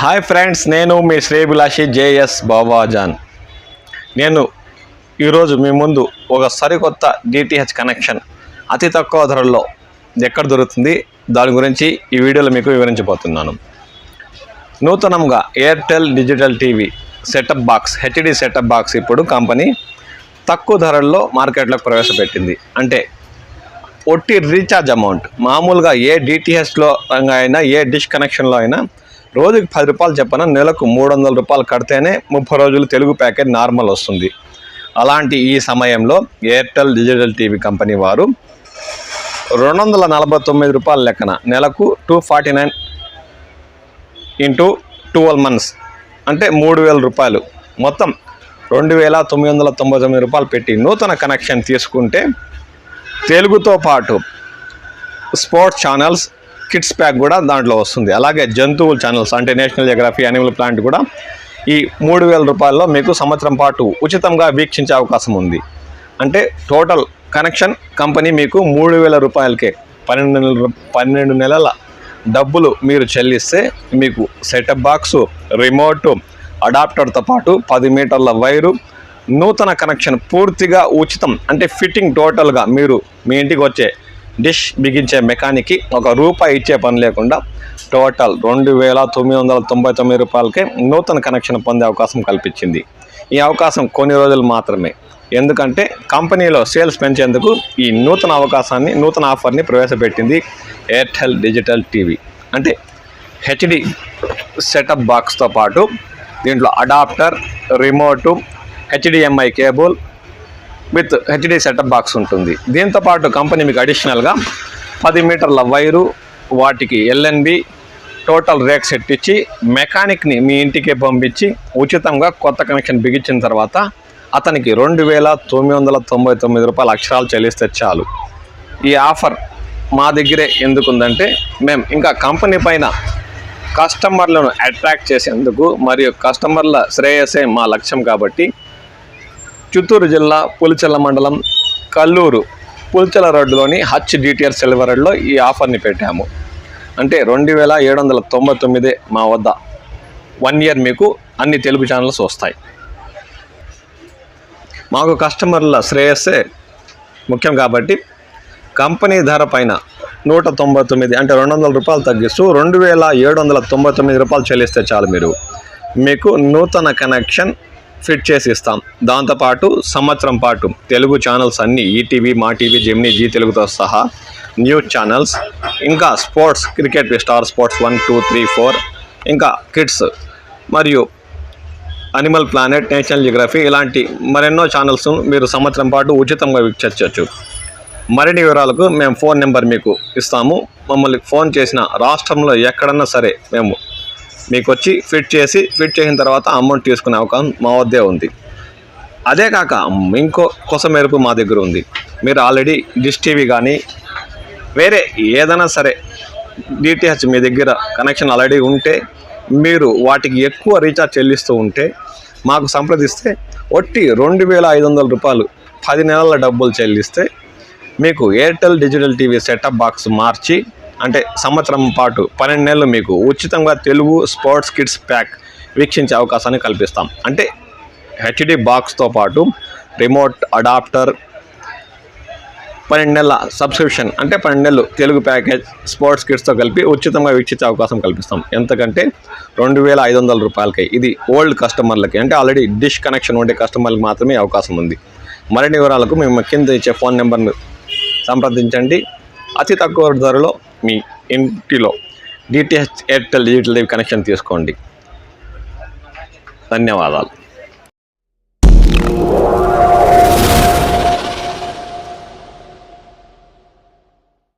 Hi friends, నేను మీ శ్రేభిలాషి JS Babajan. నేను ఈరోజు మీ ముందు ఒక సరికొత్త డిటిహెచ్ కనెక్షన్ అతి తక్కువ ధరల్లో ఎక్కడ దొరుకుతుంది దాని గురించి ఈ వీడియోలో మీకు వివరించబోతున్నాను. నూతనంగా Airtel digital TV setup box HD setup box ఇప్పుడు కంపెనీ తక్కువ ధరల్లో మార్కెట్లోకి ప్రవేశపెట్టింది. అంటే ఒట్టి రీఛార్జ్ అమౌంట్ మామూలుగా ఏ డిటిహెచ్లో అయినా ఏ డిష్ కనెక్షన్లో అయినా రోజుకి 10 రూపాయలు చెప్పిన నెలకు 300 రూపాయలు కడితేనే 30 రోజులు తెలుగు ప్యాకేజ్ నార్మల్ వస్తుంది. అలాంటి ఈ సమయంలో ఎయిర్టెల్ డిజిటల్ టీవీ కంపెనీ వారు 249 రూపాయల లెక్కన నెలకు 249 × 12 months అంటే 3000 రూపాయలు, మొత్తం 2999 రూపాయలు పెట్టి నూతన కనెక్షన్ తీసుకుంటే తెలుగుతో పాటు స్పోర్ట్స్ ఛానల్స్, కిడ్స్ ప్యాక్ కూడా దాంట్లో వస్తుంది. అలాగే జంతువుల ఛానల్స్ అంటే నేషనల్ జియోగ్రఫీ, యానిమల్ ప్లాంట్ కూడా ఈ 3000 రూపాయల్లో మీకు సంవత్సరం పాటు ఉచితంగా వీక్షించే అవకాశం ఉంది. అంటే టోటల్ కనెక్షన్ కంపెనీ మీకు 3000 రూపాయలకే 12 నెలల డబ్బులు మీరు చెల్లిస్తే మీకు సెటప్ బాక్సు, రిమోటు, అడాప్టర్తో పాటు 10 మీటర్ల వైరు, నూతన కనెక్షన్ పూర్తిగా ఉచితం. అంటే ఫిట్టింగ్ టోటల్గా మీరు మీ ఇంటికి వచ్చే డిష్ బిగించే మెకానిక్కి ₹1 ఇచ్చే పని లేకుండా టోటల్ 2999 రూపాయలకే నూతన కనెక్షన్ పొందే అవకాశం కల్పించింది. ఈ అవకాశం కొన్ని రోజులు మాత్రమే. ఎందుకంటే కంపెనీలో సేల్స్ పెంచేందుకు ఈ నూతన ఆఫర్ని ప్రవేశపెట్టింది ఎయిర్టెల్ డిజిటల్ టీవీ. అంటే హెచ్డి సెటప్ బాక్స్తో పాటు దీంట్లో adapter, remote, HDMI cable with HD setup box ఉంటుంది. దీంతోపాటు కంపెనీ మీకు అడిషనల్గా 10 మీటర్ల వైరు, వాటికి LNB టోటల్ రేక్ సెట్ ఇచ్చి మెకానిక్ని మీ ఇంటికే పంపించి ఉచితంగా కొత్త కనెక్షన్ బిగించిన తర్వాత అతనికి 2999 రూపాయల అక్షరాలు చెల్లిస్తే చాలు. ఈ ఆఫర్ మా దగ్గరే ఎందుకుందంటే మేము ఇంకా కంపెనీ పైన కస్టమర్లను అట్రాక్ట్ చేసేందుకు మరియు కస్టమర్ల శ్రేయస్సే మా లక్ష్యం కాబట్టి చిత్తూరు జిల్లా పులిచెర్ల మండలం కల్లూరు పులిచెర్ల రోడ్డులోని HDTR సిల్వర్ రోడ్లో ఈ ఆఫర్ని పెట్టాము. అంటే 2799 మా వద్ద 1 year మీకు అన్ని తెలుగు ఛానల్స్ వస్తాయి. మాకు కస్టమర్ల శ్రేయస్సే ముఖ్యం కాబట్టి కంపెనీ ధర పైన 199 అంటే 200 రూపాయలు తగ్గిస్తూ 2799 రూపాయలు చెల్లిస్తే చాలు మీకు నూతన కనెక్షన్ ఫిట్ చేసి ఇస్తాం. దాంతోపాటు సంవత్సరం పాటు తెలుగు ఛానల్స్ అన్నీ ఈటీవీ, మా టీవీ, జెమినీ, జీ తెలుగుతో సహా న్యూస్ ఛానల్స్, ఇంకా స్పోర్ట్స్, క్రికెట్, స్టార్ స్పోర్ట్స్ 1, 2, 3, 4, ఇంకా కిడ్స్ మరియు అనిమల్ ప్లానెట్, నేషనల్ జియోగ్రఫీ ఇలాంటి మరెన్నో ఛానల్స్ మీరు సంవత్సరం పాటు ఉచితంగా వీక్షించవచ్చు. మరిన్ని వివరాలకు మేము ఫోన్ నెంబర్ మీకు ఇస్తాము. మమ్మల్ని ఫోన్ చేసిన రాష్ట్రంలో ఎక్కడన్నా సరే మేము మీకు వచ్చి ఫిట్ చేసిన తర్వాత అమౌంట్ తీసుకునే అవకాశం మా వద్దే ఉంది. అదే కాక ఇంకో కొసమెరుపు మా దగ్గర ఉంది. మీరు ఆల్రెడీ డిష్ టీవీ కానీ వేరే ఏదైనా సరే డిటిహెచ్ మీ దగ్గర కనెక్షన్ ఆల్రెడీ ఉంటే మీరు వాటికి ఎక్కువ రీఛార్జ్ చెల్లిస్తూ ఉంటే మాకు సంప్రదిస్తే ఒట్టి 2500 రూపాయలు 10 నెలల డబ్బులు చెల్లిస్తే మీకు Airtel digital TV setup box మార్చి అంటే సంవత్సరం పాటు 12 నెలలు మీకు ఉచితంగా తెలుగు, స్పోర్ట్స్, కిడ్స్ ప్యాక్ వీక్షించే అవకాశాన్ని కల్పిస్తాం. అంటే హెచ్డి బాక్స్తో పాటు రిమోట్, అడాప్టర్, 12 నెలల సబ్స్క్రిప్షన్ అంటే 12 నెలలు తెలుగు ప్యాకేజ్, స్పోర్ట్స్, కిడ్స్తో కలిపి ఉచితంగా వీక్షించే అవకాశం కల్పిస్తాం. ఎంతకంటే 2500 రూపాయలకి. ఇది ఓల్డ్ కస్టమర్లకి అంటే ఆల్రెడీ డిష్ కనెక్షన్ ఉండే కస్టమర్లకు మాత్రమే అవకాశం ఉంది. మరిన్ని వివరాలకు మేము కింద ఇచ్చే ఫోన్ నెంబర్ను సంప్రదించండి. అతి తక్కువ ధరలో మీ ఇంటిలో డిటిహెచ్ ఎయిర్టెల్ డిజిటల్ కనెక్షన్ తీసుకోండి. ధన్యవాదాలు.